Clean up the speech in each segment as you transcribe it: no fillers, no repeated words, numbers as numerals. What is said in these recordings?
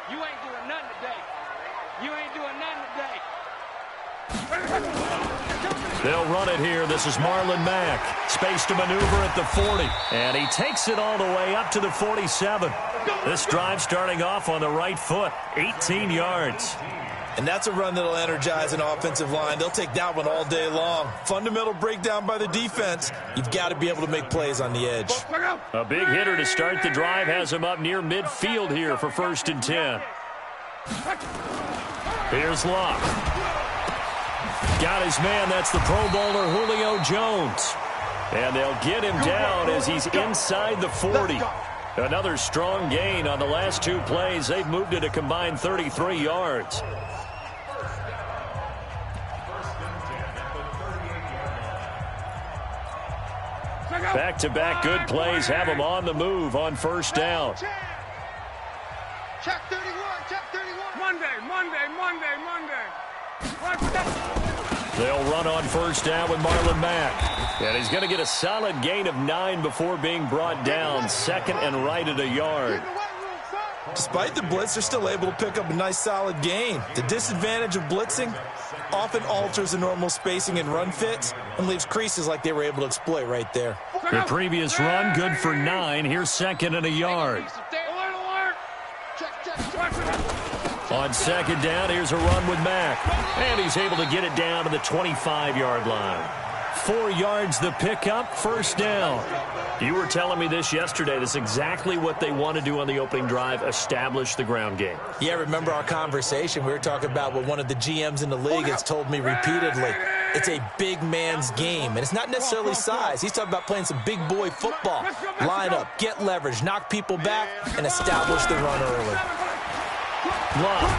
You ain't doing nothing today. You ain't doing nothing today. They'll run it here. This is Marlon Mack. Space to maneuver at the 40. And he takes it all the way up to the 47. This drive starting off on the right foot. 18 yards. And that's a run that'll energize an offensive line. They'll take that one all day long. Fundamental breakdown by the defense. You've got to be able to make plays on the edge. A big hitter to start the drive has him up near midfield here for 1st and 10. Here's Locke. Got his man. That's the Pro Bowler Julio Jones. And they'll get him down as he's inside the 40. Another strong gain on the last 2 plays. They've moved it a combined 33 yards. Back-to-back good plays have them on the move on 1st down. Check 31, check 31. Monday. They'll run on 1st down with Marlon Mack. And he's going to get a solid gain of 9 before being brought down. 2nd and right at a yard. Despite the blitz, they're still able to pick up a nice solid gain. The disadvantage of blitzing often alters the normal spacing and run fits and leaves creases like they were able to exploit right there. The previous run good for 9. Here's 2nd and a yard. On 2nd down, here's a run with Mack. And he's able to get it down to the 25-yard line. 4 yards the pickup, 1st down. You were telling me this yesterday. This is exactly what they want to do on the opening drive, establish the ground game. Yeah, remember our conversation. We were talking about what one of the GMs in the league has told me repeatedly. It's a big man's game, and it's not necessarily size. He's talking about playing some big boy football. Line up, get leverage, knock people back, and establish the run early. Love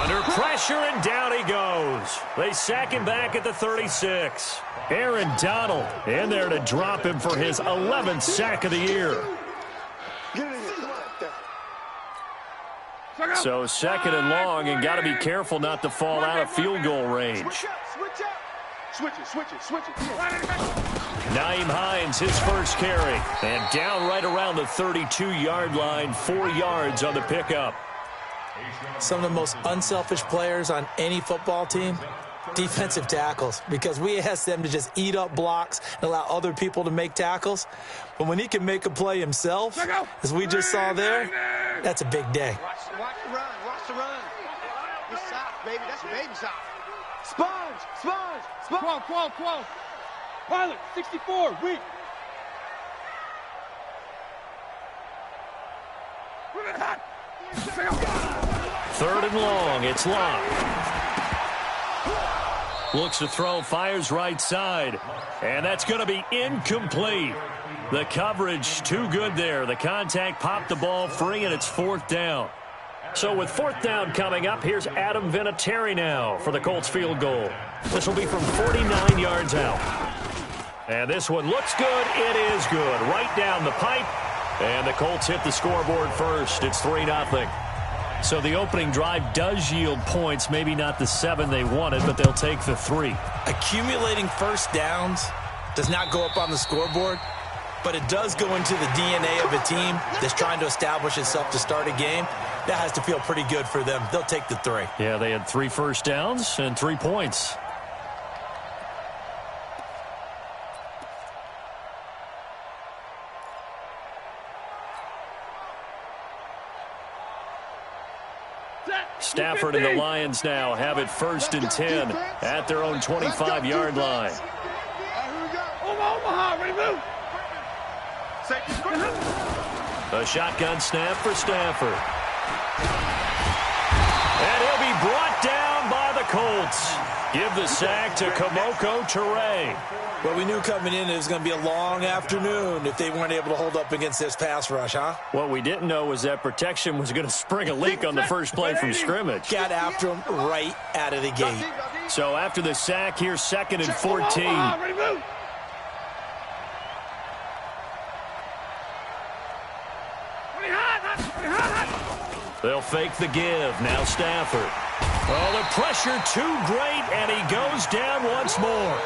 under pressure, and down he goes. They sack him back at the 36. Aaron Donald in there to drop him for his 11th sack of the year. So 2nd and long, and got to be careful not to fall out of field goal range. Switch it. Nyheim Hines, his first carry. And down right around the 32-yard line, 4 yards on the pickup. Some of the most unselfish players on any football team, defensive tackles, because we ask them to just eat up blocks and allow other people to make tackles. But when he can make a play himself, as we just saw there, that's a big day. Watch the run. It's soft, baby. That's baby soft. Sponge. Quo. Pilot, 64, weak. 3rd and long, it's Locke. Looks to throw, fires right side. And that's going to be incomplete. The coverage too good there. The contact popped the ball free, and it's 4th down. So with 4th down coming up, here's Adam Vinatieri now for the Colts field goal. This will be from 49 yards out. And this one looks good. It is good. Right down the pipe. And the Colts hit the scoreboard first. It's 3-0. So the opening drive does yield points. Maybe not the 7 they wanted, but they'll take the 3. Accumulating 1st downs does not go up on the scoreboard, but it does go into the DNA of a team that's trying to establish itself to start a game. That has to feel pretty good for them. They'll take the 3. Yeah, they had 3 first downs and 3 points. Stafford and the Lions now have it 1st and 10 at their own 25-yard line. Omaha, ready to move. A shotgun snap for Stafford. And he'll be brought down by the Colts. Give the sack to Kamoko Toure. Well, we knew coming in it was going to be a long afternoon if they weren't able to hold up against this pass rush, huh? What we didn't know was that protection was going to spring a leak on the first play from scrimmage. Got after him right out of the gate. So after the sack, here's 2nd and 14. They'll fake the give. Now Stafford. Oh, the pressure too great, and he goes down once more.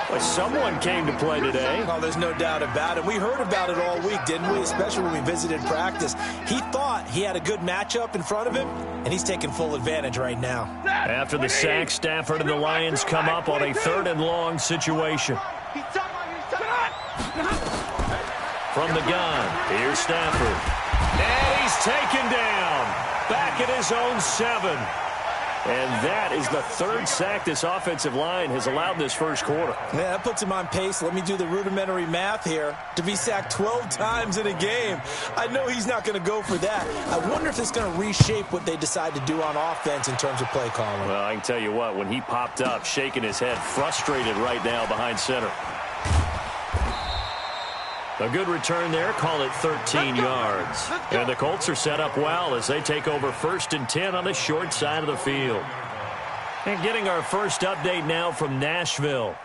Well, someone came to play today. Oh, there's no doubt about it. We heard about it all week, didn't we? Especially when we visited practice. He thought he had a good matchup in front of him, and he's taking full advantage right now. After the sack, Stafford and the Lions come up on a 3rd and long situation. From the gun, here's Stafford. And he's taken down. Back at his own 7. And that is the 3rd sack this offensive line has allowed in this first quarter. Yeah, that puts him on pace. Let me do the rudimentary math here. To be sacked 12 times in a game. I know he's not going to go for that. I wonder if it's going to reshape what they decide to do on offense in terms of play calling. Well, I can tell you what, when he popped up, shaking his head, frustrated right now behind center. A good return there, call it 13 yards. And the Colts are set up well as they take over 1st and 10 on the short side of the field. And getting our first update now from Nashville.